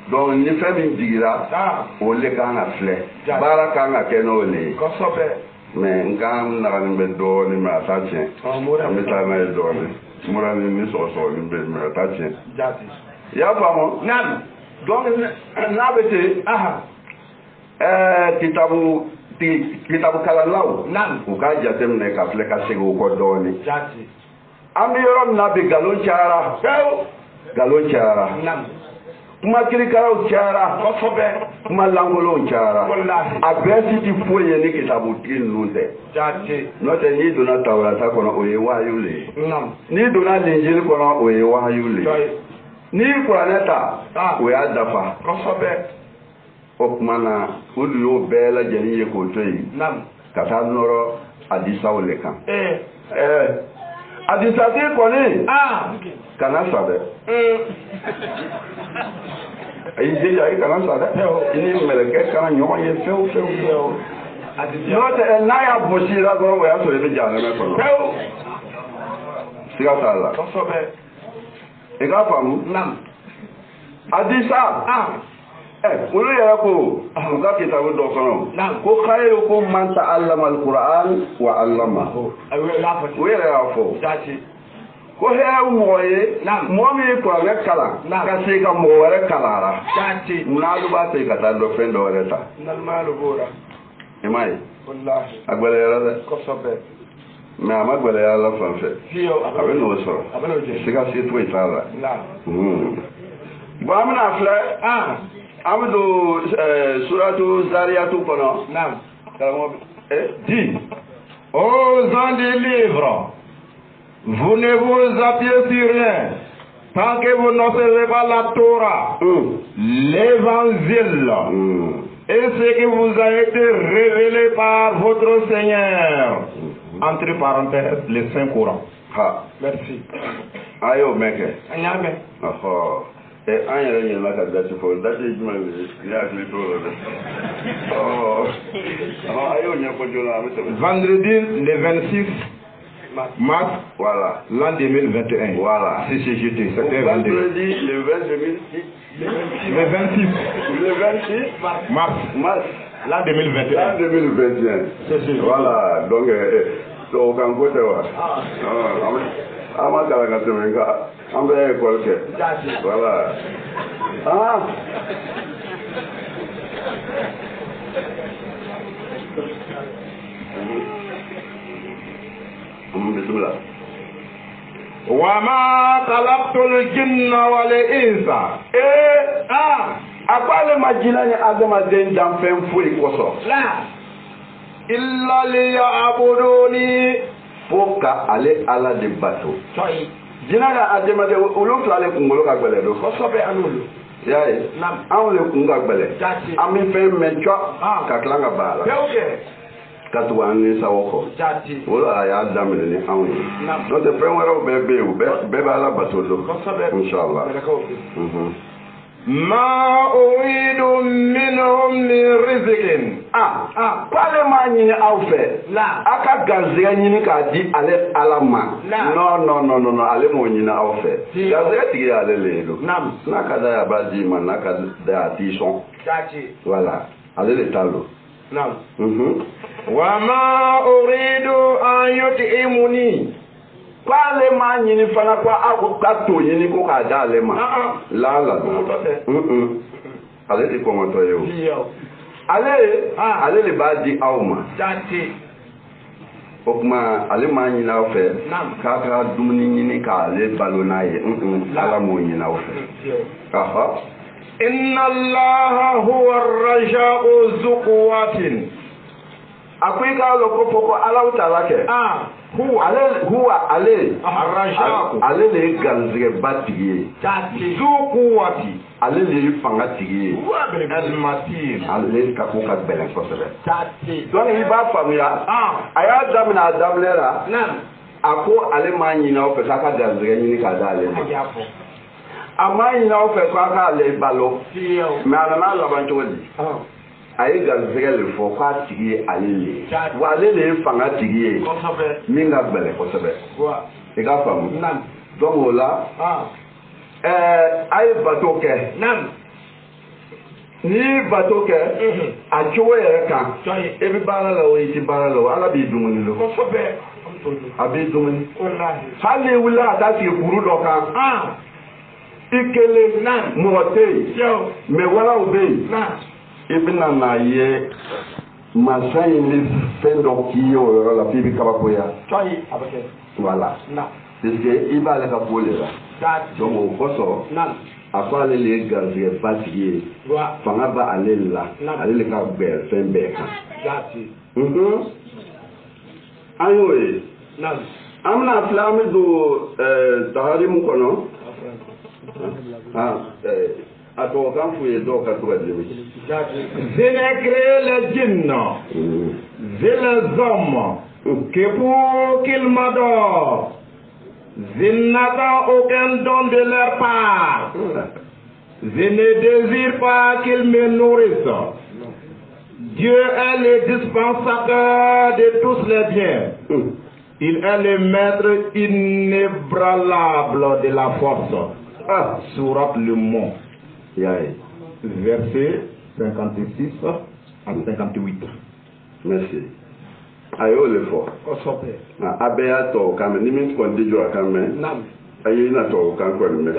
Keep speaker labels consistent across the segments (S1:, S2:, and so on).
S1: donc ni fɛn min jigira o le kan ka filɛ baara kan ka kɛ n'o le ye mais n kan naganin bɛ dɔɔni mais a t'a tiɲɛ an bɛ taa n'a ye dɔɔni murani ni sɔgɔsɔgɔnin bɛ mais a t'a tiɲɛ i y'a faamu donc n'a bɛ ten kitabu kalanlaw u k'a jateminɛ ka filɛ ka segin o kɔ dɔɔni an bɛ yɔrɔ min na bi nkalon cayara kuma kirikaraw cayara kuma lankolonw cayara a bɛɛ si tɛ foyi ye ni kitabutigi ninnu tɛ n'o tɛ n'i donna tawurata kɔnɔ o ye wahayu le ye n'i donna linjili kɔnɔ o ye wahayu le ye n'i kuranɛ ta o y'a dafa o tuma na o de y'o bɛɛ lajɛlen ye k'o to yen ka taa nɔrɔ hadisaw le kan hadisatigi kɔni kana sa dɛ ayi jija i kana sa dɛ i ni mɛlɛkɛ kana ɲɔgɔn ye fewu n'o tɛ n'a y'a bosi la dɔrɔn o y'a sɔrɔ i bɛ jahanɛmɛ kɔnɔ siga t'a la i k'a faamu hadisa olu yɛrɛ ko u ka kitabu dɔ kɔnɔ ko khayrukum man ta'allama al-Qur'an wa 'allamahu u yɛrɛ y'a fɔ ko hɛrɛ mɔgɔ ye mɔgɔ min ye kuranɛ kalan ka se ka mɔgɔ wɛrɛ kalara n'alu b'a se ka taa dɔ fɛn dɔ wɛrɛ ta i m'a ye a gbɛlɛyara dɛ mais a ma gbɛlɛya la fan fɛ a bɛ n'o sɔrɔ siga se foyi t'a la bon an bɛna filɛ an bɛ don suratu zariyatu kɔnɔ karamɔgɔ di
S2: aux gens des livres. Vous ne vous appuyez sur rien tant que vous n'observez pas la Torah, l'évangile et ce qui vous a été révélé par votre Seigneur. Entre parenthèses, les 5 Corans. Merci.
S1: Ayo meke.
S2: Anyame.
S1: Et an yɛrɛ ɲɛna ka dati fɔ dati ye jumɛn ye i hakili t'o la dɛ a y'o ɲɛfɔ joona a bɛ tɛmɛ.
S2: Vendredi le 26 mars
S1: voilà
S2: l'an 2021.
S1: Voilà.
S2: CCGT.
S1: Vendredi le 26 mars
S2: l'an 2021.
S1: L'an 2021. Voilà donc so kan ko tɛ wa an ma kalan ka tɛmɛ nka an bɛ école kɛ voilà bismillah
S2: wa ma khalaqtul jinna wal insa
S1: a ko ale ma jinɛ ni adamaden dan fɛn foyi kosɔn
S2: illa liya'buduni
S1: fo ka ale ala de bato jinɛ ka adamaden olu fila le kunkolo ka gbɛlɛ do kosɛbɛ an'olu y'a ye anw le kun ka gbɛlɛ an bɛ fɛn mɛn cɔ ka tila ka ban a la ka tugu an ni sago kɔ o la a y'a daminɛ ni anw ye n'o tɛ fɛn wɛrɛw bɛɛ bɛ yen o bɛɛ bɛ ala bato do inshallah.
S2: Ma uridu minhum min rizqin.
S1: K'ale m'a ɲini aw fɛ a ka garizɛgɛ ɲini k'a di ale ala ma non ale m'o ɲini aw fɛ garizɛgɛ tigi y'ale le ye don n'a ka d'a ye a b'a d'i ma n'a ka d'a ye a t'i sɔn voilà ale de t'a lo.
S2: Wa ma uridu an yut'imuni.
S1: K'ale m'a ɲini fana ko aw ka to ɲini ko k'a d'ale ma la ale de kɔngɔtɔ ye o ale de b'a di aw ma o tuma ale m'a ɲini aw fɛ k'a ka dumuni ɲini k'ale balo n'a ye ala m'o ɲini aw fɛ.
S2: Inna Allaha huwa ar-razzaqu dhu quwwatin.
S1: A ko i k'a dɔn ko fɔ ko ala ta'ala kɛ ale de ye garizɛgɛba tigi ye
S2: dhu quwwati
S1: ale de ye fanga tigi ye ale ka ko ka gɛlɛn kosɛbɛ donc i b'a faamuya a y'a daminɛ a daminɛ la a ko ale m'a ɲini aw fɛ k'a ka garizɛgɛ ɲini k'a d'ale ma a m'a ɲini aw fɛ k'a k'ale balo mais a nana laban cogo di a ye garizɛgɛ le fɔ k'a tigi ye ale le ye wa ale de ye fanga tigi ye min ka gɛlɛn kosɛbɛ i k'a faamu donc o la a ye bato kɛ ni bato kɛ a cogo yɛrɛ kan e bɛ baara la o i tɛ baara la o ala b'i dumuni lo a b'i dumuni hali n'i wulila ka taa sigi kuru dɔ kan i kelen mɔgɔ tɛ yen mɛ walaw bɛ yen i bɛna n'a ye masa in bɛ fɛn dɔ k'i ye o yɔrɔ la f'i bɛ kabakoya voilà parce que i b'ale ka ko de la donc o kosɔn a ko ale de ye garijɛgɛ batigi ye fanga b'a ale la ale de ka bɛn fɛn bɛɛ kan an y'o ye an bɛna filɛ an bɛ don taharimu kɔnɔ a tɔgɔkan f'u ye dɔw ka to ka dɛmɛ.
S2: Je n'ai créé les djinns et les hommes que pour qu'ils m'adorent. Je n'attends aucun don de leur part. Je ne désire pas qu'ils me nourrissent. Dieu est le dispensateur de tous les biens. Il est le maître inébranlable de la force. Sourate le Mont. Verset 56 à 58.
S1: Merci. Ayo le fɔ a bɛɛ y'a tɔw kan mɛn ni min kɔni tɛ jɔ a kan mɛn a ye na tɔw kan kɔni mɛn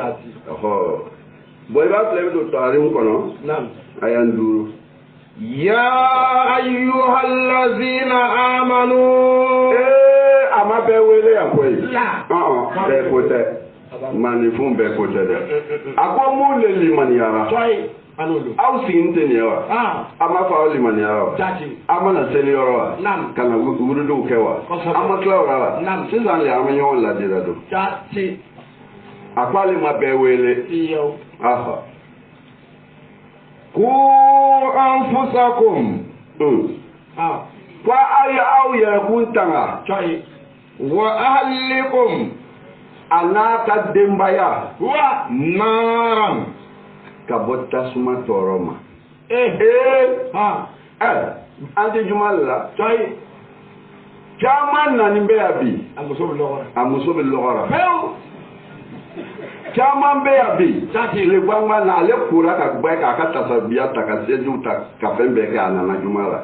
S1: bon i b'a filɛ i bɛ don taharimu kɔnɔ a y'an duuru.
S2: Ya ayyuhallazina amanu.
S1: A ma bɛɛ wele yan koyi bɛɛ ko tɛ maninfin bɛɛ ko tɛ dɛ a ko mun de limaniyara aw sigi tɛ nin ye wa a ma fɔ aw limaniyara wa a mana seli yɔrɔ wa ka na wurudiw kɛ wa a ma tila o la sisan de an bɛ ɲɔgɔn ladira don a ko ale ma bɛɛ wele
S2: ku anfusakum
S1: ko aw ye aw yɛrɛ kun tanga
S2: wa ahlikum
S1: a n'a ka denbaya
S2: naran
S1: ka bɔ tasuma tɔɔrɔ ma an tɛ juma la caman nani bɛ yan bi a muso bɛ lɔgɔra caman bɛ yan bi tile gbangba na ale kora ka gbɛ k'a ka tasabiya ta ka sejiw ta ka fɛn bɛɛ kɛ a nana juma la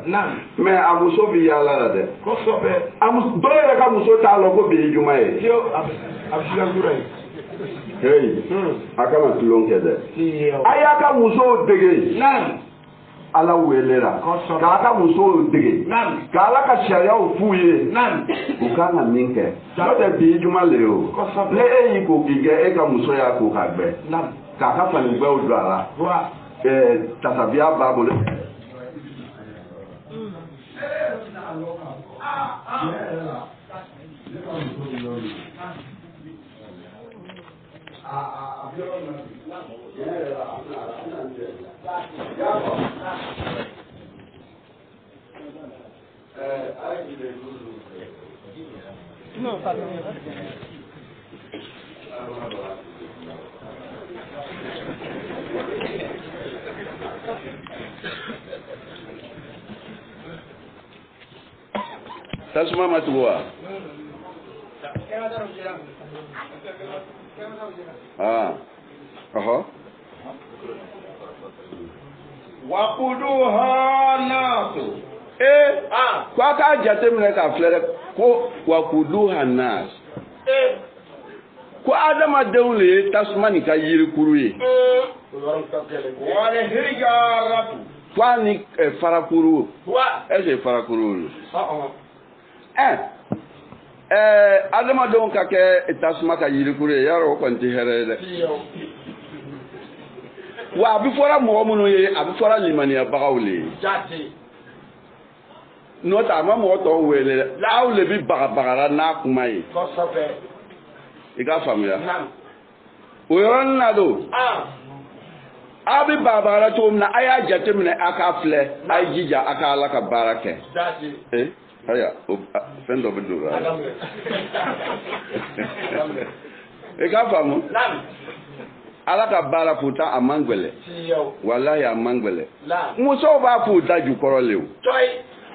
S1: mɛ a muso bɛ yaala la dɛ dɔw yɛrɛ ka muso t'a lɔ ko bi ye juma ye hey a kana tulon kɛ dɛ a y'a ka musow dege ala welera k'a ka musow dege k'ala ka sariyaw f'u ye u kan ka min kɛ n'o tɛ bi juma le o ne e y'i ko k'i kɛ e ka muso y'a ko k'a gbɛ k'a ka fanigbɛw don a la tasabiya b'a bolo. Tasuma ma tugu wa?
S2: Waquduha nasu.
S1: Ko a k'a jateminɛ k'a filɛ dɛ ko waquduha nas. Ko adamadenw de ye tasuma nin ka yirikuru ye.
S2: Wale hijaratu.
S1: Ko a ni farakuru. Est-ce que farakuru? Adamadenw ka kɛ tasuma ka yirikuru ye yarɔ o kɔni tɛ hɛrɛ ye dɛ. Wa a bɛ fɔra mɔgɔ minnu ye a bɛ fɔra limaniyabagaw le ye. N'o tɛ a ma mɔgɔ tɔw wele dɛ aw le bɛ bagabagara n'a kuma ye. I k'a faamuya. O yɔrɔnin na don. Aw bɛ bagabagara cogo min na a y'a jateminɛ a k'a filɛ a ye jija a ka ala ka baara kɛ. Aya fɛn dɔ bɛ don o la. I k'a faamu. Ala ka baara pourtant a man gɛlɛn. Walahi a man gɛlɛn. Musow b'a f'u da jukɔrɔ le o.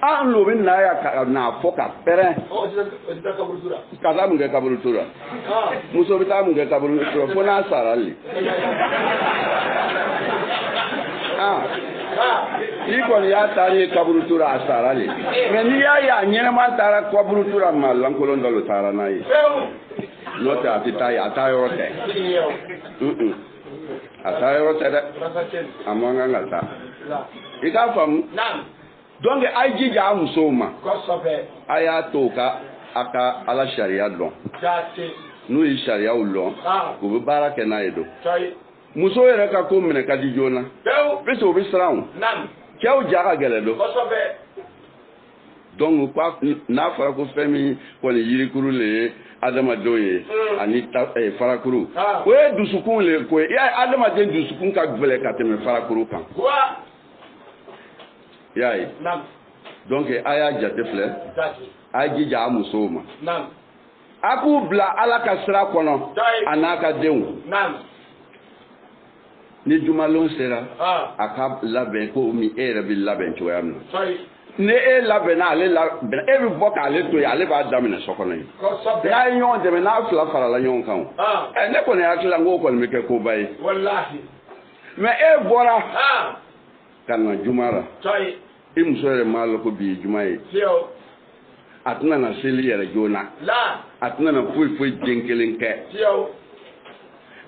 S1: An lo bɛ na ya ka n'a fɔ ka pɛrɛn. Ka taa mun kɛ kaburuto la. Muso bɛ taa mun kɛ kaburuto la fo n'a sara le. iko ya tari kaburu tura asara le mais ni ya nyema tara kaburu tura malan ko londo tara na yi no ta atitai atayo te atayo te amanga ngata ika fam donc ay jija amusoma aya toka aka ala sharia don nu yi sharia ulon ko be baraka na yedo muso yɛrɛ ka ko minɛ ka di joona bise o bɛ siran o cɛw ja ka gɛlɛ do donc n'a fɔra ko fɛn min kɔni yirikuru le ye adamadenw ye ani farakuru o ye dusukun le ko ye i y'a ye adamaden dusukun ka gɛlɛ ka tɛmɛ farakuru kan i y'a ye donc a y'a jate filɛ a ye jija a musow ma a k'u bila ala ka sira kɔnɔ a n'a ka denw ni jumalon sera a ka labɛn ko mi e yɛrɛ bɛ labɛn cogoya min na ni e labɛnna ale labɛn e bɛ bɔ k'ale to yen ale b'a daminɛ so kɔnɔ yen n'a ye ɲɔgɔn dɛmɛ n'a fila farala ɲɔgɔn kan o ne kɔni hakili la n k'o kɔni bɛ kɛ koba ye mais e bɔra ka na juma la i muso yɛrɛ m'a lɔn ko bi ye juma ye a tɛna na seli yɛrɛ joona a tɛna na foyi foyi den kelen kɛ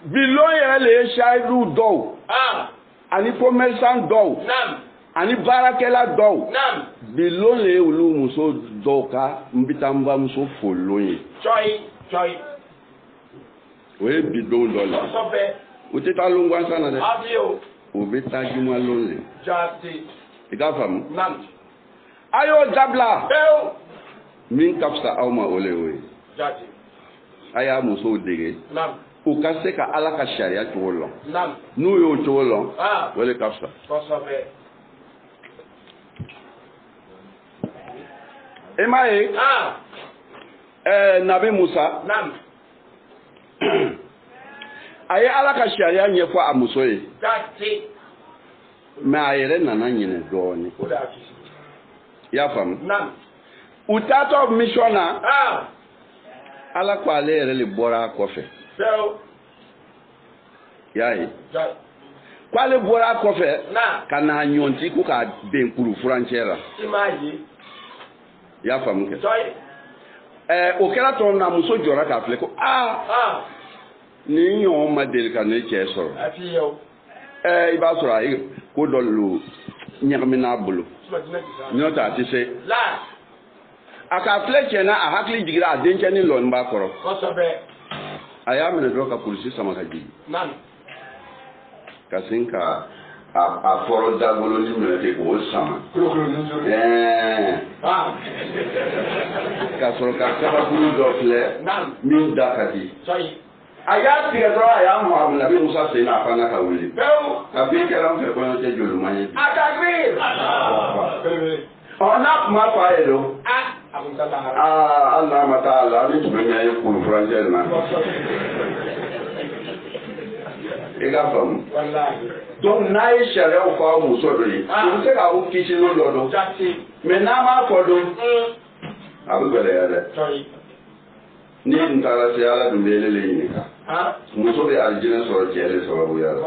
S1: bilon yɛrɛ le ye sayidu dɔw ani commerçant dɔw ani baarakɛla dɔw bilon le ye olu muso dɔw ka n bɛ taa n bamuso folon ye o ye bidon dɔ le o tɛ taa lon gansan na dɛ o bɛ taa jumalon le i k'a faamu a y'o dabila min ka fisa aw ma o le y'o ye a y'a musow dege u ka se ka ala ka sariya cogo lɔn n'u y'o cogo lɔn o de ka fisa i m'a ye nabi musa a ye ala ka sariya ɲɛfɔ a muso ye mais a yɛrɛ nana ɲinɛ dɔɔnin i y'a faamu u taatɔ mission na ala ko ale yɛrɛ le bɔra a kɔfɛ y'a ye k'ale bɔra a kɔfɛ ka n'a ɲɔnti ko k'a ben kuru furancɛ la i y'a faamu kɛ o kɛra tɔgɔ min na muso jɔra k'a filɛ ko nin ɲɔgɔn ma deli ka ne cɛ sɔrɔ i b'a sɔrɔ a ye ko dɔ lo ɲagamina a bolo n'o tɛ a tɛ se a k'a filɛ cɛ na a hakili jigira a dencɛnin lɔni b'a kɔrɔ a y'a minɛ dɔrɔn ka polisi sama ka jigin ka sin ka a fɔlɔ dagoloni minɛ ten k'o sama ka sɔrɔ ka kabakuru dɔ filɛ min da ka di a y'a tigɛ dɔrɔn a y'a mɔ nabi musa sen na a fana ka wuli ka bin kɛra n fɛ kɔɲɔ tɛ jolima ye n'a kuma fɔ a ye don hali n'a ma taa a la ni tun bɛ ɲɛ ye kuru furancɛ na i ka faamu donc n'a ye sariyaw fɔ a muso dɔ ye u bɛ se k'aw kisi n'o dɔ don mais n'a m'a fɔ don a bɛ gɛlɛya dɛ ni n taara se ala dun bɛ ele le ɲininka muso bɛ alijinɛ sɔrɔ cɛ de sababuya la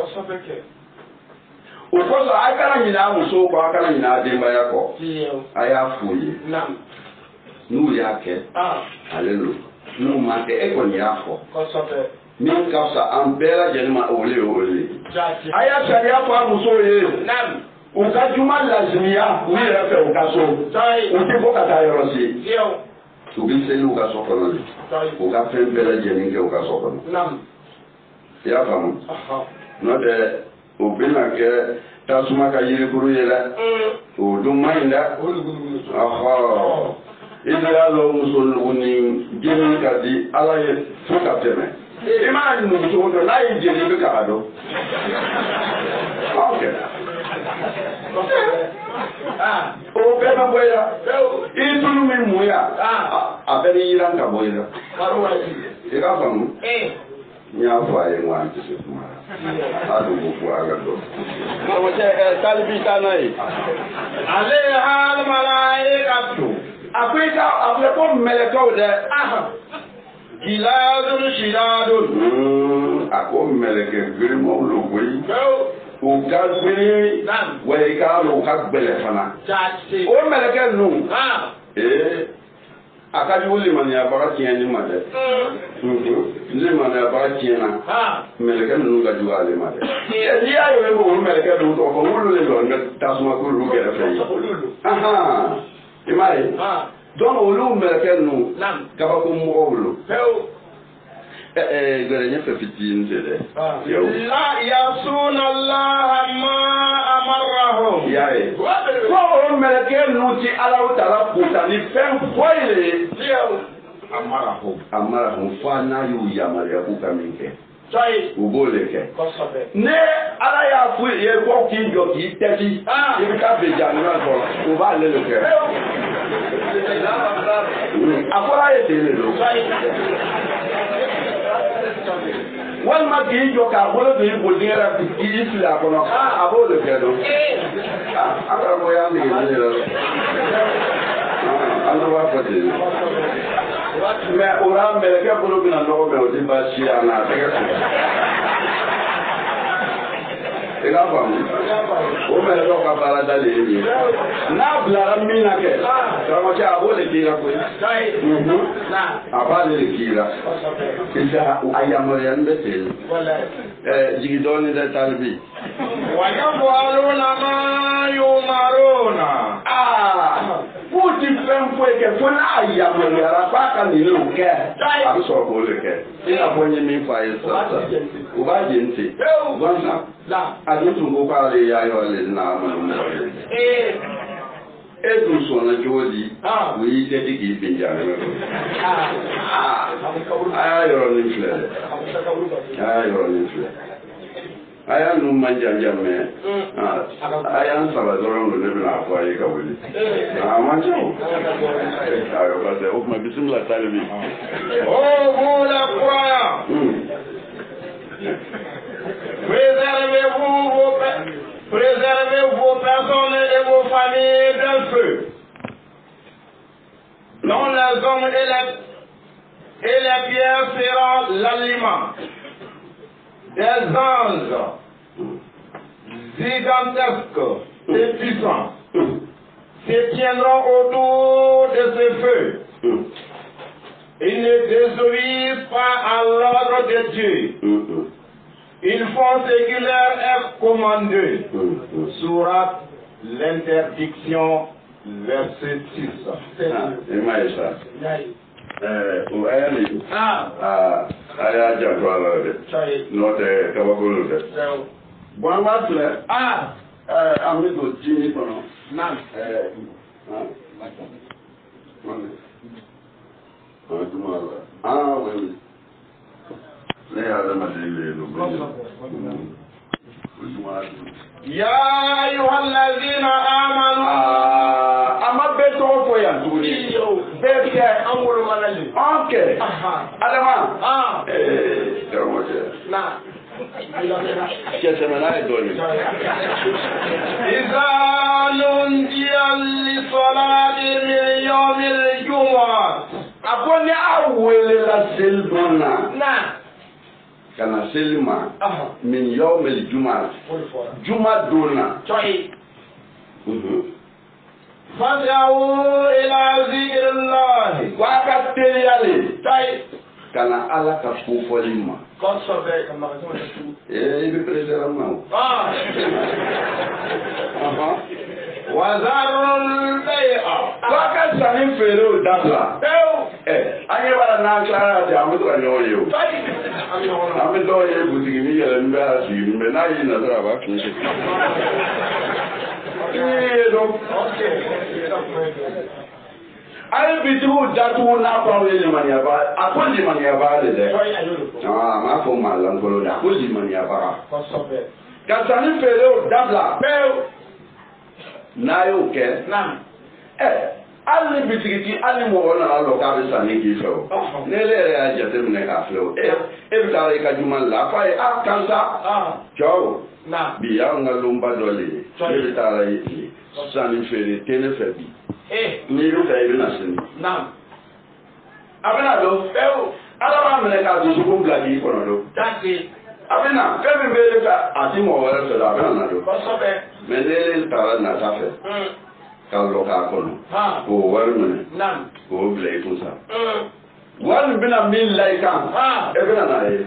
S1: o kosɔn a kana ɲinɛ a musow kɔ a kana ɲinɛ a denbaya kɔ a y'a f'u ye n'u y'a kɛ ale lo n'u ma kɛ e kɔni y'a fɔ min ka fisa an bɛɛ lajɛlen ma o le ye o le a y'a sariya fɔ a musow ye u ka juma lazimiya u yɛrɛ fɛ u ka so u tɛ bɔ ka taa yɔrɔ si u bɛ seli u ka so kɔnɔ de u ka fɛn bɛɛ lajɛlen kɛ u ka so kɔnɔ i y'a faamu n'o tɛ o bɛna kɛ tasuma ka yirikuru ye dɛ o dun man ɲi dɛ i y'a lɔ muso nugu ni jeni ka di ala ye fo ka tɛmɛ i mana nugu cogo dɔ n'a ye jeni i bɛ k'a dɔn o bɛɛ bɛ bɔ i la i tulu min mun ya a bɛɛ bɛ yiran ka bɔ i la i ka faamu n y'a fɔ a ye n ko an tɛ se kuma la a dun ko fɔ a ka dɔn karamɔgɔcɛ talibi taa n'a ye ale ye halimala ye ka to a ko i ka a filɛ ko mɛlɛkɛw dɛ giladun sidadun a ko mɛlɛkɛ girimaw lo koyi o ka gbere wa i ka lo ka gbele fana o meleke nu akaji wuli man ya baga tiɲɛ ni ma dɛ ni man ya baga tiɲɛ na meleke nu ka jugu ale ma dɛ n'i y'a ye ko o meleke nu tɔgɔ fɔ wulu le don nka tasuma ko olu kɛrɛfɛ ye i m'a ye donc olu meleke nu kabako mɔgɔw lo gɛrɛ ɲɛfɛ fitinin tɛ dɛ
S2: la yasuna Allah ma amarahum
S1: y'a ye ko o meleke nu ti Alahu Taala kuta ni fɛn foyi le amarahum fo n'a y'u yamaruya k'u ka min kɛ u b'o de kɛ ne Ala y'a fɔ i ye ko k'i jɔ k'i tɛsi i bɛ taa bɛn jamana kɔrɔ u b'ale de kɛ a fɔra a ye ten de don walima k'i jɔ k'a bolo don i boli la k'i fili a kɔnɔ a b'o de kɛ don a karamɔgɔ y'a nege ne yɛrɛ an b'a fɔ ten mais o la mɛlɛkɛ bolo bɛna nɔgɔ mɛ o tɛ baasi ye a n'a tɛgɛ fɛ i k'a faamu o mɛlɛkɛw ka baarada de ye nin ye n'a bilara min na kɛ karamɔgɔcɛ a b'o de k'i la koyi a b'ale de k'i la a yamaruyalen bɛ ten jigi dɔɔnin dɛ talibi
S2: ويفعلون ما يؤمرون
S1: f'u ti fɛn foyi kɛ fo n'a yamaruyara f'a ka ninnu kɛ a bɛ sɔrɔ k'o de kɛ i n'a fɔ n ye min fɔ a ye sisan u b'a jeni ten a dun tun ko k'ale y'a yɔrɔ le n'a amadu mɔgɔ ye e dun sɔnna cogo di u y'i jɛti k'i bin jaabi a y'a yɔrɔnin filɛ dɛ a y'a yɔrɔnin filɛ a y'a nu man jan mɛ a y'an saba dɔrɔn don ne bɛna fɔ a ye ka wuli a man ca o ayiwa parce que o tuma bisimila talibi
S2: vous la croyants préservez vos personnes et vos familles d'un feu dont les hommes et les pierres seront l'aliment. Des anges gigantesques et puissants se tiendront autour de ce feu. Ils ne désobéissent pas à l'ordre de Dieu. Ils font ce qui leur est commandé. Sourate l'interdiction, verset 6.
S1: o aya ni aya janto ala de n'o tɛ kabakolo dɛ bon an b'a filɛ an bɛ don jini kɔnɔ tuma la wele ne y'adamaden le ye
S2: يا أيها الذين آمنوا
S1: أما بيتوا فويا تقولي بيتك
S2: أمور مالي
S1: أوكي هذا ما
S2: نعم
S1: كسمنا يدوني
S2: إذا نودي للصلاة من يوم الجمعة
S1: أقول أول لسلبنا
S2: نعم
S1: kana selima min yawmil juma dona
S2: fasiawu ila zikrillahi
S1: wa ka teliyale kana ala ka fofoli ma ibi président ma
S2: wazarul bai'a
S1: wa ka sani fere o dabla an ye bara n'an tilara ten an bɛ to ka ɲɔgɔn ye o an bɛ dɔw ye butigi ni yɛlɛ ni bɛ a sigi mɛ n'a y'i na dɔrɔn a b'a fini segin a ye bitigiw datugu n'a fɔ aw ye limaniyaba a ko limaniyaba de dɛ a m'a fɔ maa lankolon dɛ a ko limaniyabaga ka sanni feerew dabila n'a y'o kɛ hali ni bitigitigi hali ni mɔgɔ nana dɔn k'a bɛ sanni k'i fɛ o ne yɛrɛ y'a jateminɛ k'a filɛ o e bɛ taa i ka juma la a f'a ye karisa cɛw bi y'anw ka lonba dɔ le ye ne bɛ taa sanni feere tɛ ne fɛ bi n'i bɛ fɛ i bɛ na sini a bɛna dɔn ala b'a minɛ k'a dusukun bila k'i kɔnɔ don Abina, fɛn min bɛ ka a ti mɔgɔ wɛrɛ fɛ la a bɛ na don. Mais ne taara nata fɛ. Ka lɔ k'a kɔnɔ. K'o wari minɛ. K'o bila i kun sa. Wari min bɛna min la i kan. E bɛna n'a ye.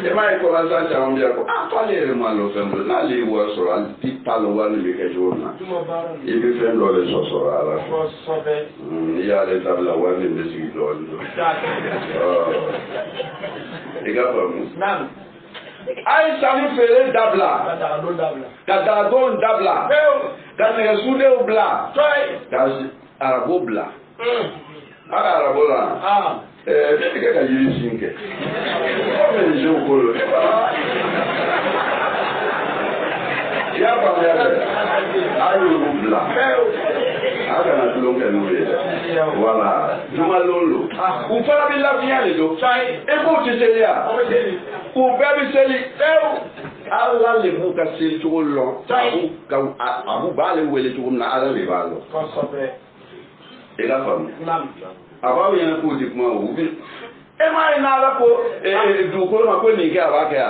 S1: E m'a ye kɔrɔsan caman bɛ yan ko k'ale yɛrɛ ma lɔ fɛn dɔ n'ale ye wari sɔrɔ hali ti t'a lɔ wari min bɛ kɛ cogo min na. I bɛ fɛn dɔ de sɔrɔ a la. N'i y'ale dabila wari min bɛ sigi dɔɔnin dɔrɔn. I ka faamu. A ye sanni feere dabila. Ka dagadenw dabila. Ka nɛgɛsudenw bila. Ka arabu bila. A ka arabu la. Ne tɛ kɛ ka yiri sin kɛ. Aw bɛ nin sew kolo. I y'a faamuya dɛ. A y'olu bila. A kana tulon kɛ n'u ye dɛ. Wala. Jumalon lo. U fana bɛ lafiya de don. E b'u tɛ seliya. U bɛɛ bɛ seli. Ala le b'u ka seli cogo lɔn. A b'u b'ale wele cogo min na Ala de b'a lɔn. I ka faamu. A b'aw ɲɛna k'u ti kuma o. E m'a ye n'Ala ko dugukolo ma ko nin kɛ a b'a kɛ a.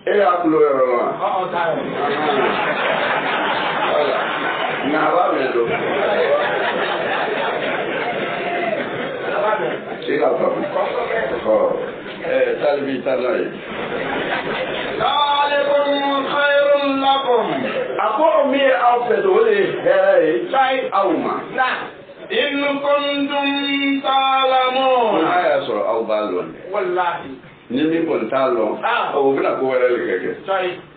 S1: E y'a tulo yɔrɔ la wa. Nka a b'a minɛ don. I ka faamu. Talibi taa n'a ye. Zalikum khayrun lakum. A ko min ye aw fɛ o de ye hɛrɛ ye aw ma. In kuntum ta'lamun. A y'a sɔrɔ aw b'a lɔn. Walahi. Ni min kɔni t'a lɔn. O bɛna ko wɛrɛ de kɛ.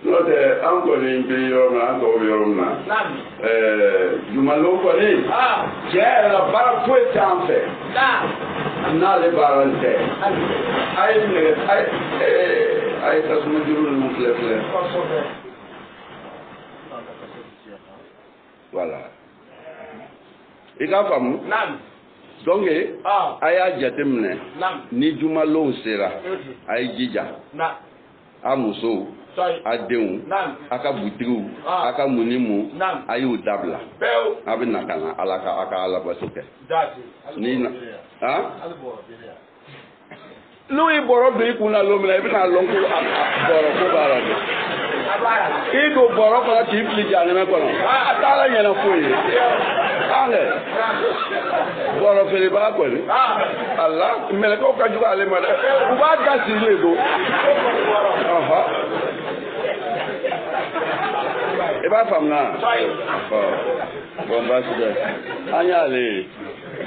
S1: N'o tɛ an kɔni bɛ yɔrɔ min na an tɔw bɛ yɔrɔ min na. Jumalon kɔni. Cɛ yɛrɛ la baara foyi t'an fɛ. N'ale baara tɛ. A ye nɛgɛ a ye tasuma juru ninnu filɛ filɛ. Voilà. I k'a faamu. Donc a y'a jateminɛ ni jumalonw sera a ye jija a musow a denw a ka butigiw a ka mun ni mun a y'u dabila a bɛ na ka na Ala ka a ka alabato kɛ ni na n'u ye bɔrɔ don i kun na don min na i bɛna lɔn ko bɔrɔ ko b'a la dɛ i don bɔrɔ kɔnɔ k'i fili janɛmɛ kɔnɔ a t'Ala ɲɛna foyi ye bɔrɔ feerebaga kɔni Ala mɛlɛkɛw ka jugu ale ma dɛ u b'a da siri de don i b'a faamu na bon baasi tɛ an y'ale ye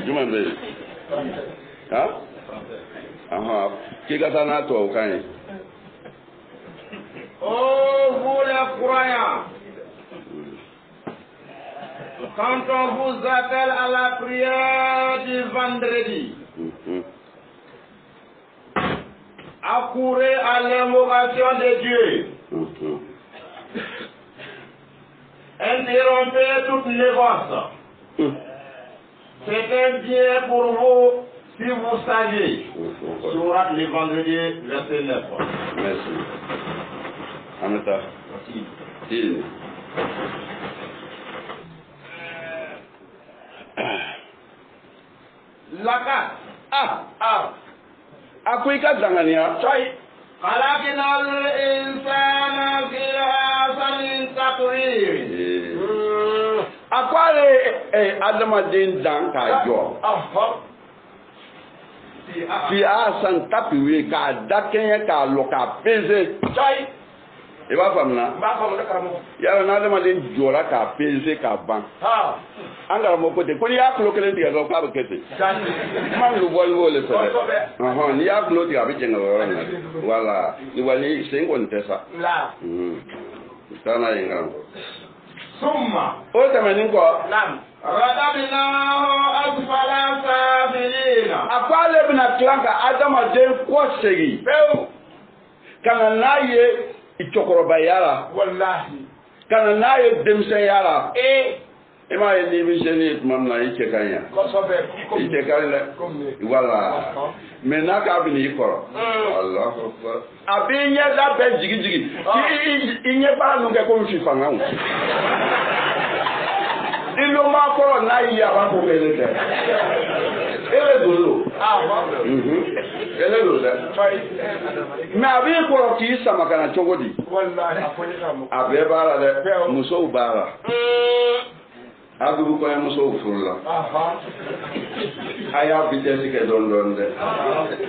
S1: jumɛn bɛ yen k'i ka taa n'a tubabukan ye.
S2: Oh, vous les croyants, quand on vous appelle à la prière du vendredi, accourez à l'invocation de Dieu. Interrompez toute négoce. C'est un bien pour vous si vous saviez. Sourate le vendredi, verset 9.
S1: Merci. Ameta. Il.
S2: Laka.
S1: Ako i ka dangania.
S2: خلقنا الإنسان في أحسن تقويم.
S1: Ako ale adamaden dan k'a jɔ. Fi ahsan taqwim k'a da kɛɲɛ k'a lɔ k'a peser. I b'a faamu na? Yala n'adamaden jɔra k'a peser k'a ban. An karamɔgɔ ko ten ko n'i y'a tulo kelen tigɛ dɔrɔn k'a bɛ kɛ ten. Kuma min bɔli b'o le fɛ dɛ. N'i y'a tulo tigɛ a bɛ jɛngɛ o yɔrɔ in na de. Wala ni sen kɔni tɛ sa. Taa n'a ye n karamɔgɔ.
S2: Summa.
S1: O tɛmɛnen kɔ.
S2: Radabnahu asfala safilina. A ko ale bɛna tila ka adamaden kɔ segin. Ka na n'a ye cɛkɔrɔbaya la. Walahi. Ka na n'a ye denmisɛnya la. I m'a ye n'i bɛ seli ye tuma min na i cɛ ka ɲi yan. I cɛ ka ɲi dɛ. Wala. Mais n'a k'a bɛ n'i kɔrɔ. Alahu akbar. A b'i ɲɛda bɛɛ jigi jigi. I ɲɛ baara ninnu kɛ komi fifanga. I lo ma
S1: kɔrɔ n'a y'i a b'a fɔ k'ele tɛ ele don lo ele don dɛ mais a b'i kɔrɔ k'i sama ka na cogo di a bɛɛ b'a la dɛ musow b'a la a bɛ kɔɲɔmusow furu la a y'a vitesse kɛ dɔɔni dɔɔni dɛ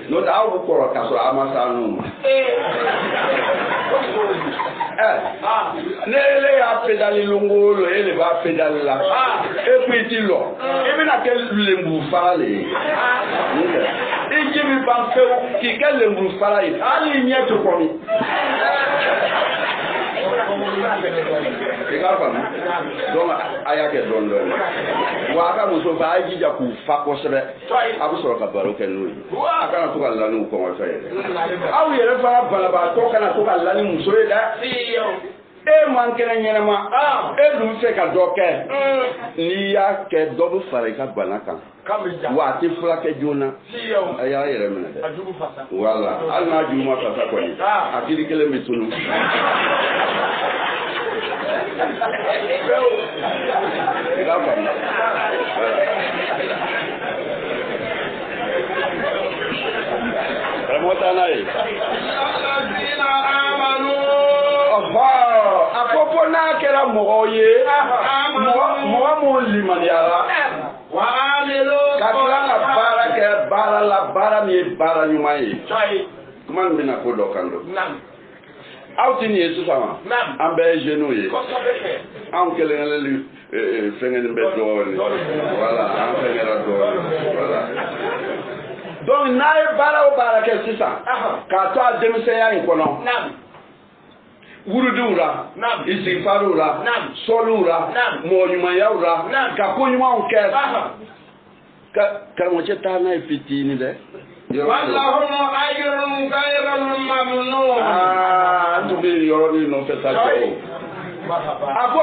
S1: n'o tɛ aw bɛ kɔrɔ k'a sɔrɔ a ma s'a n'u ma ne ele y'a pédale longo lo ele b'a pédale la et puis ti lɔ i bɛna kɛ lemuru fara le ye i ji bɛ ban pewu k'i kɛ lemuru fara ye hali i ɲɛ tɛ kɔmi i k'a faamu donc a y'a kɛ dɔɔni dɔɔni wa a ka muso fɛ a ye jija k'u fa kosɛbɛ a bɛ sɔrɔ ka baro kɛ n'o ye a kana to ka la n'u kɔngɔfɛn ye aw yɛrɛ fana banabaatɔ kana to ka la ni muso ye dɛ e man kɛnɛ ɲɛnama e dun fɛ ka dɔ kɛ n'i y'a kɛ dɔ bɛ fara i ka bana kan wa a tɛ furakɛ joona a y'a yɛrɛ minɛ dɛ wala hali n'a jugu ma fasa kɔni a kiri kelen bɛ tunu i ka faamu karamɔgɔ taa n'a ye a ko fo n'a kɛra mɔgɔw ye mɔgɔ minnu limaniyara ka tila ka baara kɛ baara la baara min ye baara ɲuman ye kuma min bɛna ko dɔ kan don aw tɛ nin ye sisan wa an bɛɛ ye jeunes ye anw kelen-kelen fɛngɛnin bɛ dɔɔnin voilà an fɛngɛra dɔɔnin voilà donc n'a ye baara o baara kɛ sisan k'a to a denmisɛnya in kɔnɔ wurudiw la isigifariw la sɔliw la mɔgɔɲumanyaw la ka ko ɲumanw kɛ karamɔgɔcɛ taa n'a ye fitinin dɛ wallahuma ajrun ghayrun mamnun an tun bɛ yɔrɔnin nɔfɛ sa cɛ o a ko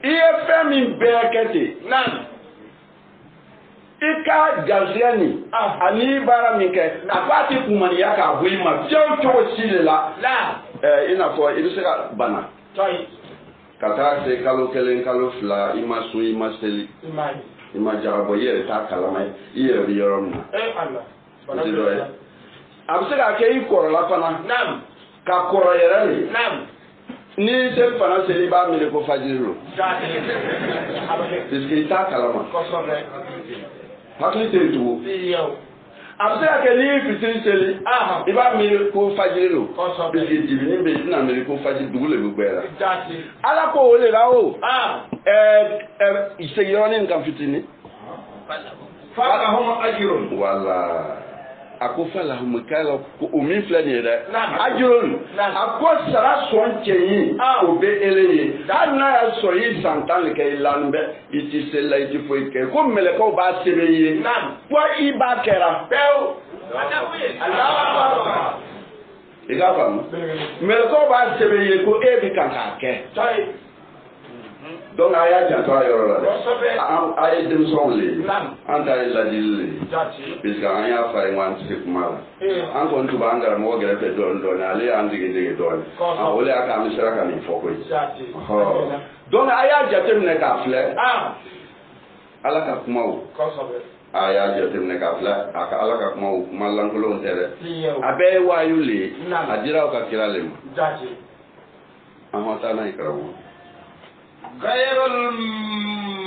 S1: i ye fɛn min bɛɛ kɛ ten i ka garisɛgɛ nin ani baara min kɛ a b'a ti kumaniya k'a bɔ i ma fiyewu cogo si de la i n'a fɔ i bɛ se ka bana ka taa se kalo kelen kalo fila i ma sun i ma seli i ma jagabɔ i yɛrɛ t'a kalama i yɛrɛ bɛ yɔrɔ min na o tɛ dɔ ye a bɛ se k'a kɛ i kɔrɔla fana ka kɔrɔ yɛrɛ de ni seli fana seli i b'a miiri ko fajiri don puisque i t'a kalama hakili tɛ yen tugun a bɛ se ka kɛ n'i ye fitiri seli i b'a miiri ko fajiri don puisque dibini bɛ yen i tɛna miiri ko fajiri dugu le bɛ gbɛra ala ko o de la o segiyɔrɔnin kan fitini falahum ajrun wala a ko falahum kala ko o min filɛ nin ye dɛ ajrun a ko sara sɔn cɛ ye o bɛ ele ye hali n'a y'a sɔrɔ i san 10 de kɛ i lani bɛ i tɛ seli la i tɛ foyi kɛ ko mɛlɛkɛw b'a sɛbɛn i ye fo i b'a kɛra pewu i k'a faamu mɛlɛkɛw b'a sɛbɛn i ye ko e bɛ kan k'a kɛ donc a y'a janto a yɔrɔ la dɛ a ye denmisɛnw le ye an ta ye ladili le ye puisque an y'a fɔ a ye n ko an tɛ se kuma la an kɔni tun b'an karamɔgɔ kɛrɛfɛ dɔɔnin dɔɔnin ale y'an dege dɔɔnin o de y'a kɛ an bɛ sera ka nin fɔ koyi donc a y'a jateminɛ k'a filɛ ala ka kumaw a y'a jateminɛ k'a filɛ a ka ala ka kumaw kuma lankolonw tɛ dɛ a bɛɛ ye waayu le ye a dira aw ka kira le ma an ma taa n'a ye karamɔgɔ ghayrul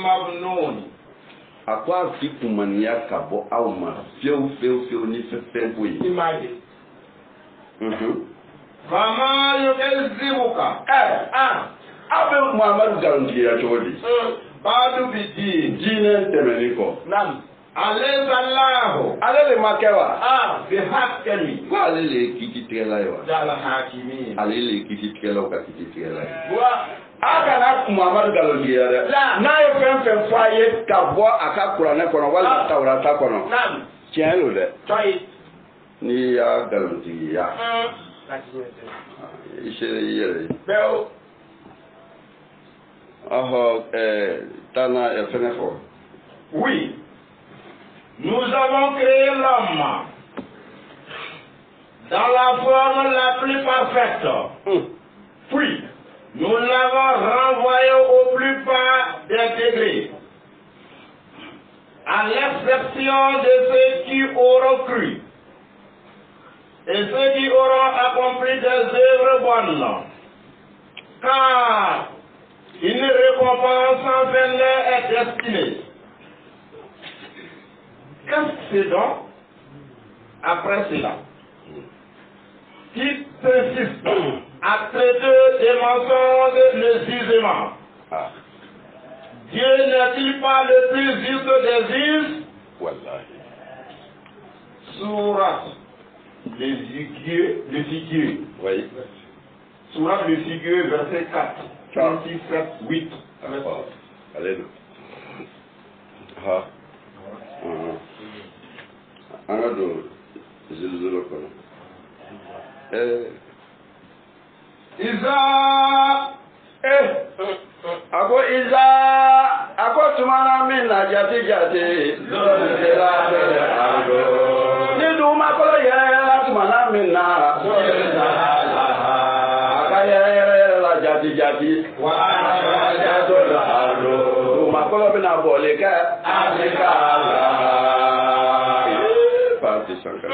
S1: mamnun a ko a fi kumaniya ka bɔ aw ma fiyewu ni fɛn ko ye fama yu'izzibuka aw bɛ Muhamadu garantiya cogo di baadu bi diinɛ tɛmɛnen kɔ ale le ma kɛ wa bi hakɛli ko ale le ye kiiti tigɛla ye wa ale le ye kiiti tigɛlaw ka kiiti tigɛla ye a kana Muhamadu galontigiya dɛ n'a ye fɛn fɛn fɔ a ye ka bɔ a ka kuranɛ kɔnɔ walima Tawurata kɔnɔ tiɲɛ don dɛ n'i y'a galontigiya i sera i yɛrɛ ye taa n'a ye fɛnɛ fɔ oui nous avons créé l'homme dans la forme la plus parfaite puis nous l'avons renvoyé au plus bas des degrés
S2: l'exception de ceux qui auront cru et ceux qui auront accompli des œuvres bonnes, car une récompense sans fin leur est destinée. Qu'est-ce que c'est donc après cela qui persiste à traiter des mensonges le jugement? Dieu n'est-il pas le plus juste des juges? Sourate le figuier. Oui. Sourate le figuier, verset 4. 36, 7, 8.
S1: Alléluia. Ako tumana min na jati ni duma ko ya tumana min na akaya la jati wa ana duma ko bina bole ka afrika parti sanka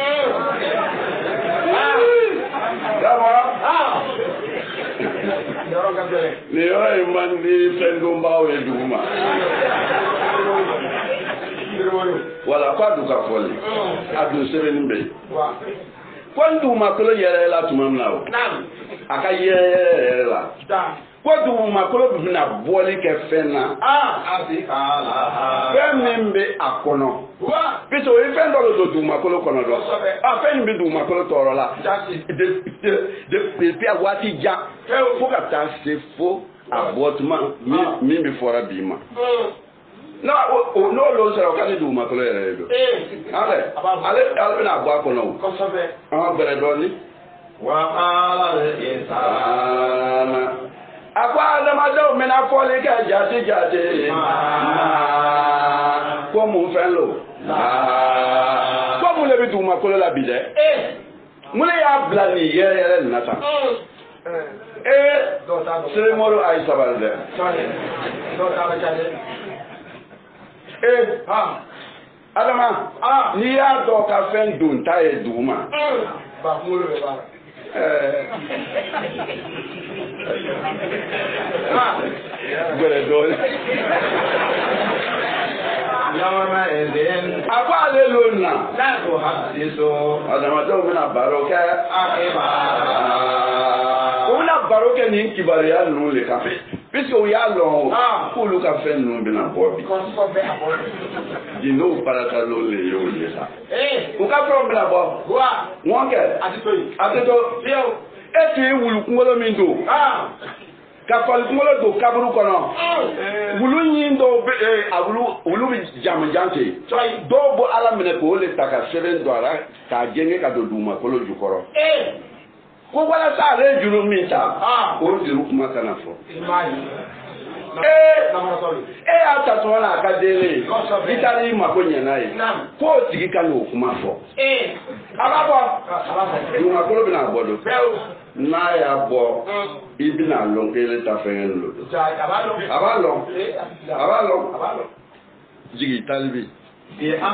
S1: ni yɔrɔ in man di fɛn donbaw ye dugu ma wala ko a dun ka fɔli a dun sɛbɛnni bɛ yen ko n dugumakolo yɛrɛ la tuma min na o a ka yɛrɛ la ko dugumakolo bɛna bɔli kɛ fɛn na fɛn min bɛ a kɔnɔ bisimilayi o ye fɛn dɔ de don dugumakolo kɔnɔ dɔn fɛn min bɛ dugumakolo tɔɔrɔ la depuis a waati jan fo ka taa se fo a bɔ tuma min bɛ fɔra bi ma n'olu sera o ka di dugumakolo yɛrɛ de don ale bɛna bɔ a kɔnɔ o an ka bɛrɛ dɔɔni. A ko adamadenw bɛna fɔli kɛ jate ko mun fɛn lo ko mun de bɛ dugumakolo la bi dɛ mun de y'a bila nin yɛrɛ nin na tan Selemoro ayi sabali dɛ Adama n'i y'a dɔn ka fɛn don ta ye dugu ma gbẹrẹ dọọni. A ko ale lo na. Adamadenw bɛna baro kɛ. O bɛna baro kɛ nin kibaruya ninnu de kan. Puisque o y'a dɔn k'olu ka fɛn ninnu bɛna bɔ bi. Jinɛw baratalo le y'o ye sa. U ka fɛnw bɛna bɔ. Ŋɔn kɛ. A tɛ to. E tun ye wulu kunkolo min don. Ka fali kunkolo don kaburu kɔnɔ. Wulu ɲin dɔw bɛ wulu bɛ jamujan ten. Dɔw bɔ ala minɛ k'o le ta ka sɛbɛn don a la k'a gɛngɛ ka don dugumakolo jukɔrɔ. Ko walasa ale ye juru min ta o juru kuma kana fɔ. E y'a ta tuma na a ka den ye i taara i mako ɲɛna ye k'o tigi ka n'o kuma fɔ. A b'a bɔ dugumakolo bɛna bɔ don. N'a y'a bɔ i bɛna lɔn kelen ta fɛn lo don. A b'a lɔn jigi talibi. K'i k'a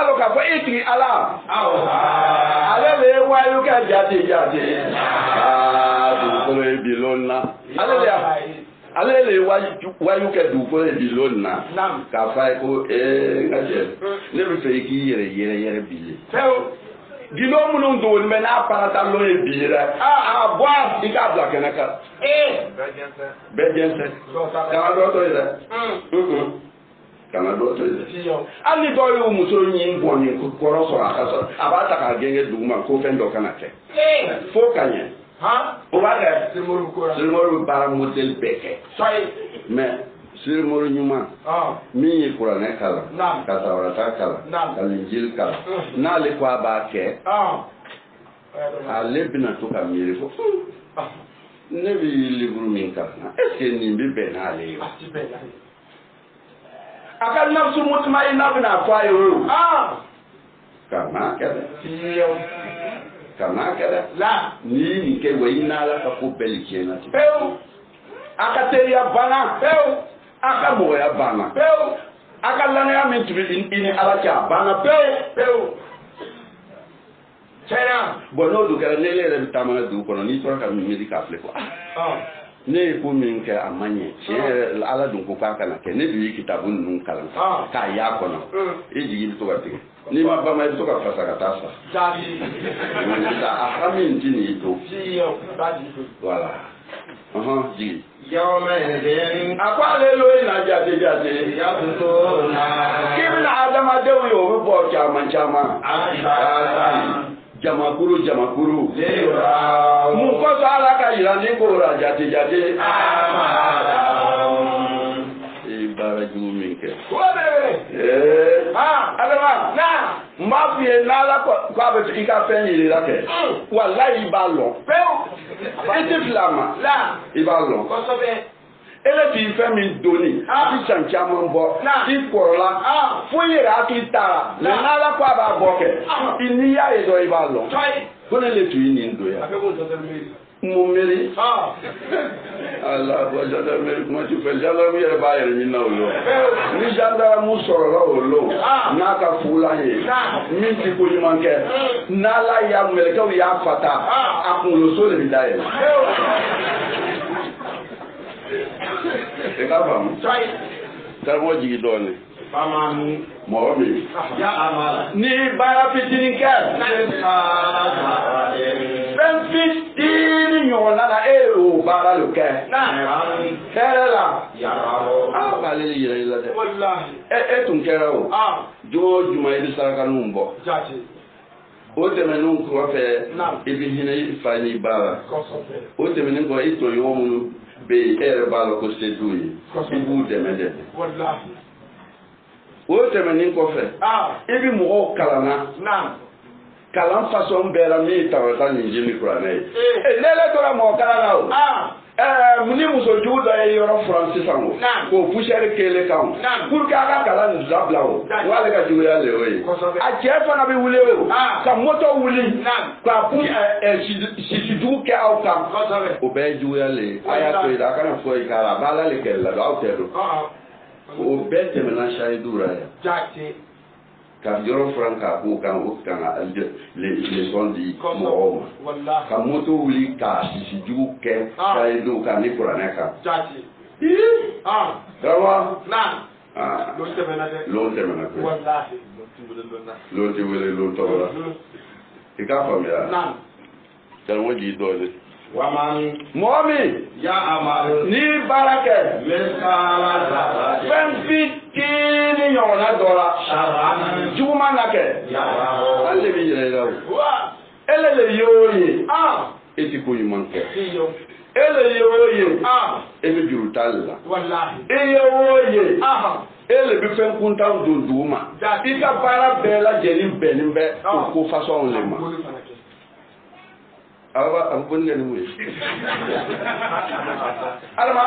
S1: lɔn k'a fɔ e tigi ala ale de ye wayu kɛ jate dugukolo ye bi lɔn na ale de ye wayu kɛ dugukolo ye bi lɔn na k'a fɔ a ye ko n ka cɛ ne bɛ fɛ i k'i yɛrɛ bi ye. Gindo minnu don mɛ n'a parata l'o ye bi dɛ a bɔ i k'a bila kɛnɛ kan. Bɛɛ jɛnsɛn kana dɔ to ye dɛ kana dɔ to ye dɛ hali ni dɔw y'u muso ɲin bɔn nin kɔrɔ sɔrɔ a ka sɔrɔ a b'a ta k'a gɛngɛ dugu ma ko fɛn dɔ kana kɛ fo ka ɲɛ o b'a kɛ Selemoro bɛ baara modèle bɛɛ kɛ mɛ Selemoro ɲuman min ye kuranɛ kalan ka Tawarata kalan ka Linjili kalan n'ale ko a b'a kɛ ale bɛna to ka miiri ko ne bɛ liburu min kalan est-ce que nin bɛ bɛn n'ale ye a ka nafsu mutmainna bɛna fɔ a ye o kana kɛ dɛ kana kɛ dɛ n'i ye nin kɛ wa i n'ala ka ko bɛɛ le tiɲɛna ten a ka teriya banna a ka mɔgɔya banna Akalana min to be in Alacha, Bana Peo. China, Bono do Galileo and Tamana do Pononitra and Medica Fleco. Ne pour min ke amanye che ala dun ko ka kana ke ne bi kitabun nun kalan ka ya kono e jigi to gati ni ma ba ma to ka fasa ka tasa jadi ta amin tini to siyo tadi voilà jigi yo me akwa le lo ina jate ya to na kibna adama de yo bo chama Jamakuru Mukoso alaka ilani kora jate ibara juminke adama na mafie nala kwa betu ika fenyi lake wallahi balon eti flama la ibalon kosobe ele ti fe mi doni ti chanchama mbo ti korola fuyira ki tara le nala kwa ba boke iniya edo ibalo kone le tu ini ndo ya mumeli Allah bo jada meri kuma ti fe jala mi e ba yere mi na olo ni janda mu soro la olo na ka fula ye mi ti ko manke nala ya mele ka ya fata akun lo so le bi daye Ekafam. Try. Karmo jigi doni. Pamanu. Mobi. Ya amala. Ni bara pitini ka. Ben pitini nyona na o bara luke. Na. Kera. Ya rabo. Balele yira de. Wallahi. Tun kera o. Jo juma idi saraka numbo. Jaji. O temenu ko fe ibi hine fani bara. O temenu ko ito yo mu be ere balo ko se duyi ibu demede wallahi o temeni ko fe ibi mo kalana na kalan façon bela mi tawata ni jimi kurane lele to la mo kalana o muni muso juda e yoro francis ango ko pushere kele kan pour ka ka kala ni zabla o wale ka juwe ya le oyi a jefa na bi wule o ka moto wuli ka pu si du ke au ka o be juwe ya le aya to ida kana fo ikala bala le kella do autero o be te mena shaidura ya jati ka yoro franca ko kan o kan les sondi mo wallahi ka moto wuli ka si du ke shaidu ka ni kurana ka jati rawa na lo temena ko wallahi lo tiwele lo tola ika famia na tanwo di dole waman momi ya amaru ni barake mesala za fitini yona dola sharan juma nake ya alle bi jere lawo ele yoyi eti ko yumanke ele yoyi ele jurutalla wallahi ele yoyi ele bi fen kunta dunduma ika bara bela jeli benimbe ko façon lema awa am bonne ni muy alama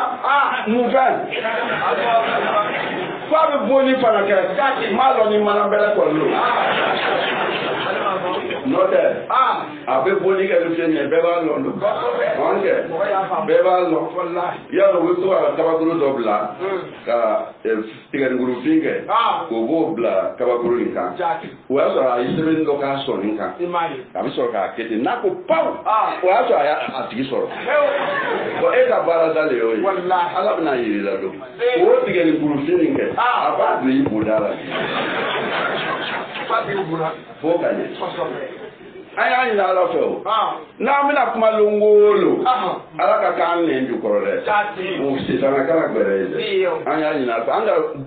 S1: mouvan kwa be boni fanaka malo ni manambela ko lo note abe boni ka lu tene be ba lo ndo onke be ba lo wallahi ya no wuto ka ba guru dobla ka tiga guru finge ko bo bla ka ba guru nka wa so ayi sebe ndo ka so nka ka bi so ka kete na ko paw o ya so aya atigi soro ko e ka bara dale o wallahi ala bna yiri la do o tiga ni guru finge aba do yi bodala pa bi bura fo ka ni aya ni ala fe na mi na kuma longolo ala ka kan ne ndu ko re o si sana kala gbere aya ni na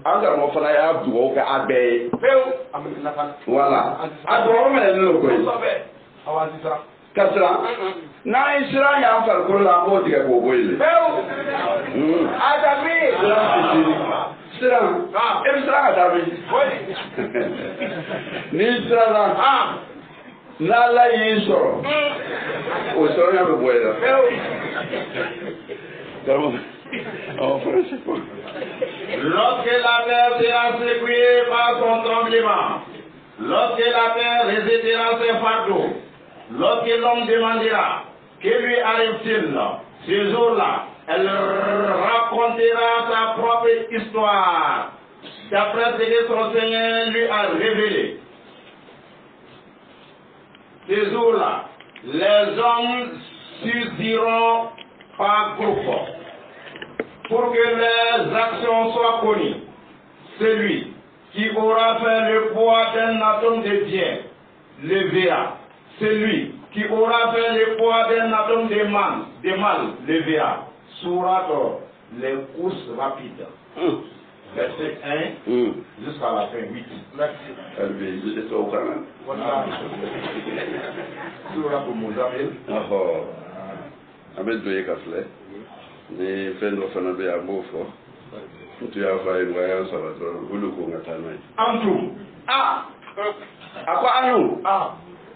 S1: anga mo fana ya du o ka abe wala ado me le lo ko awati sara kasra na isra ya fal ko la ko ti ko boile adabi sira e sira adabi ni sira na Nala yisoro. O soro ya buena. Lorsque la mer sera secouée par son tremblement, lorsque la terre résidera ses fardeaux, lorsque l'homme demandera que lui arrive-t-il, ce jour-là, elle racontera sa propre histoire.
S2: d'après ce que son Seigneur lui a révélé. Ces jours-là, les hommes s'uniront par groupe pour que les actions soient connues. Celui qui aura fait le poids d'un atome de bien le verra. Celui qui aura fait le poids d'un atome de mal le verra. Sourate les courses rapides. Verset 1 jusqu'à la fin 8. Merci. Voilà. Sourate Mozambique.
S1: Abe doye kafle ni fendo fana be amofo tu ya fa en waya sala to ulu ko ngata nay
S2: Antu
S1: akwa anu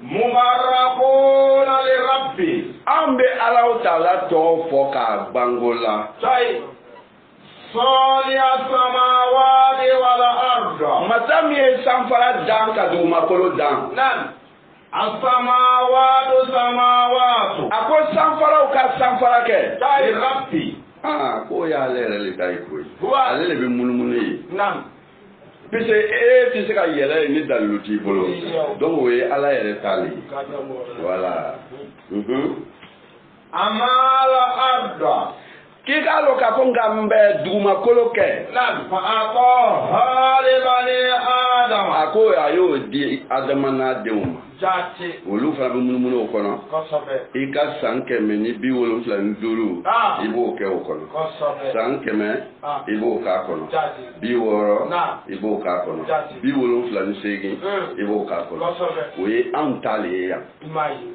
S2: mubarakuna li rabbi
S1: ambe Allah Taala to fo ka bangola
S2: sai soli as-samawati wal arda
S1: matami sanfara dan ka do makolo dan
S2: nan as-samawatu samawatu
S1: ako sanfara ka sanfara ke
S2: sai rabbi
S1: ko ya lere le dai ko
S2: wa
S1: ale le be munumuni
S2: nan
S1: pise ti se ka yele ni daluti bolo donc we ala yele tali voilà
S2: amala arda
S1: kika lo ka ko ngambe duma koloke
S2: nan fa ato halibani adam
S1: ako ayo di adamana deuma
S2: jati
S1: wolu fa be munumuni o kono
S2: kosobe
S1: ika sanke me ni bi wolu fla nduru ibo ke o kono
S2: kosobe
S1: sanke me ibo ka kono
S2: jati
S1: bi woro ibo ka kono bi wolu fla ni segi ibo ka kono
S2: kosobe
S1: we antale ya
S2: imaji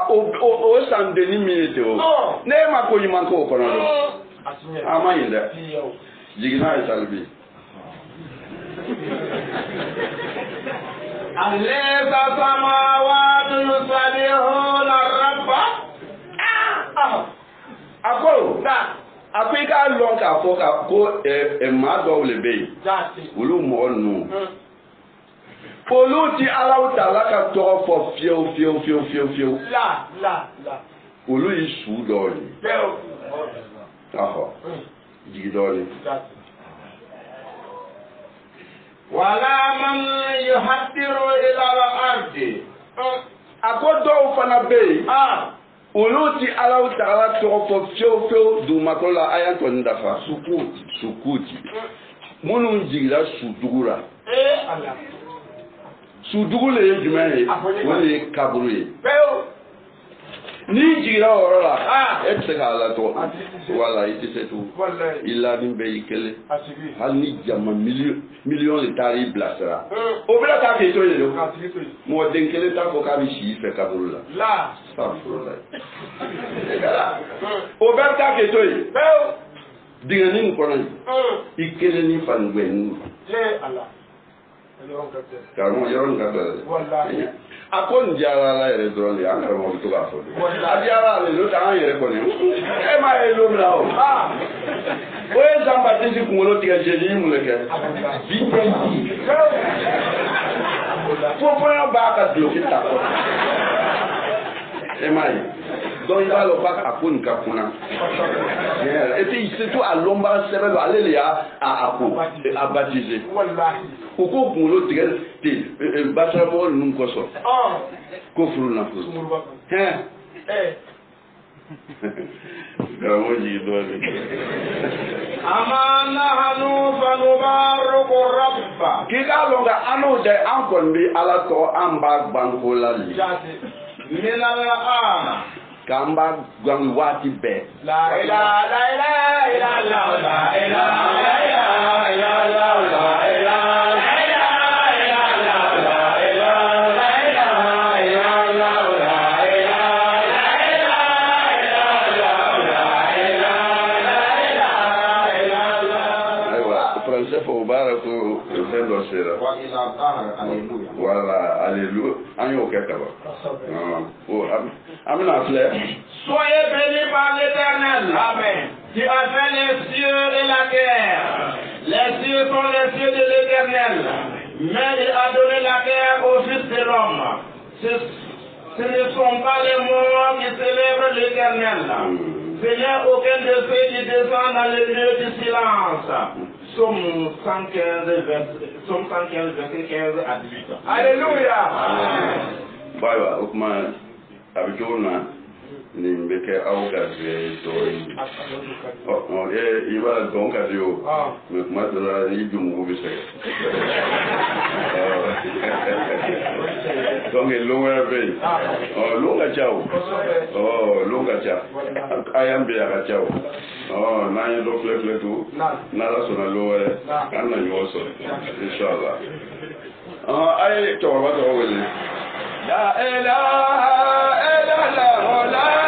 S1: o san de ni minute o ne ma ko yima ko kono do ama yinde jigina e salbi
S2: aleza samawati yusabihuna rabba
S1: ako Afrika long ka fo ka ko e ma do le be wulu mo nu polu ti Allah Taala ka to fo fio
S2: la
S1: wulu yi su do ni aho jigi do ni
S2: wala man yuhaddiru ila al-ardi
S1: akodo fana be uluti Allah Taala to fo fio du makola ayanto ndafa sukuti munu jigira sudugura
S2: Allah
S1: sudugule ye jumaye woni kaburu ye ni jigira orala etse kala to wala itise tu illa bin be ikele hal ni jama million le tari blasera o bela ta ke to ye do mo denkele ta ko ka bi shi fe kaburu la astaghfirullah o bela ta ke to ye digani ko nan ikele ni fangwen
S2: le Allah
S1: Karmo yoron kata. Wallahi. Akon jara la yere drone ya ngara mo to ga fo. Wallahi jara le lo ta yere ko ni. E ma e lo mla o. O e zamba tisi kumolo tiga jeji mu leke. Bi. Fo ya ba ka do ki ta ko. E mai. Donc il va le faire à Poun Kapuna. Et puis c'est tout à l'ombre, c'est vrai, aller là à baptiser. Au cours pour l'autre, tu bâtiment nous cosso. Kofru na furu.
S2: Amana hanu fanubaruku rabba.
S1: Kika longa anu de ankon bi ala to amba banko lali.
S2: Minala ana.
S1: Kamba gwangi wati be.
S2: La ilaha la ilaha illallah la ilaha la ilaha illallah la ilaha la ilaha illallah la ilaha la ilaha illallah la ilaha la ilaha illallah la ilaha illallah.
S1: Aywa, français fo baraku fendo sera.
S2: Wa ila tahar alleluia.
S1: Voilà, alléluia. Anyo kekaba. Oh, amina fleur.
S2: Soyez bénis par l'Éternel. Amen. Qui a fait les cieux et la terre. Les cieux sont les cieux de l'Éternel. Mais il a donné la terre au Fils de l'homme. Ce ne sont pas les morts qui célèbrent l'Éternel. Seigneur, aucun de ceux qui descendent dans le lieu du silence. Somme 115, verset 15 à 18. Alléluia.
S1: Bye bye. Abijona ni mbeke au gazi doi. Oh, i b'a dɔn ka di o. Mais kuma dɔ la i jumugu bɛ sɛgɛn. Donc lon wɛrɛ bɛ yen. Lon ka ca o. Lon ka ca. A y'an bɛ a ka ca o. N'an ye dɔ filɛ filɛ to. N'ala sɔnna lon wɛrɛ an na ɲɔgɔn sɔrɔ. Inshallah. A ye cɛkɔrɔba tɔgɔ wele. La ilaha illallah la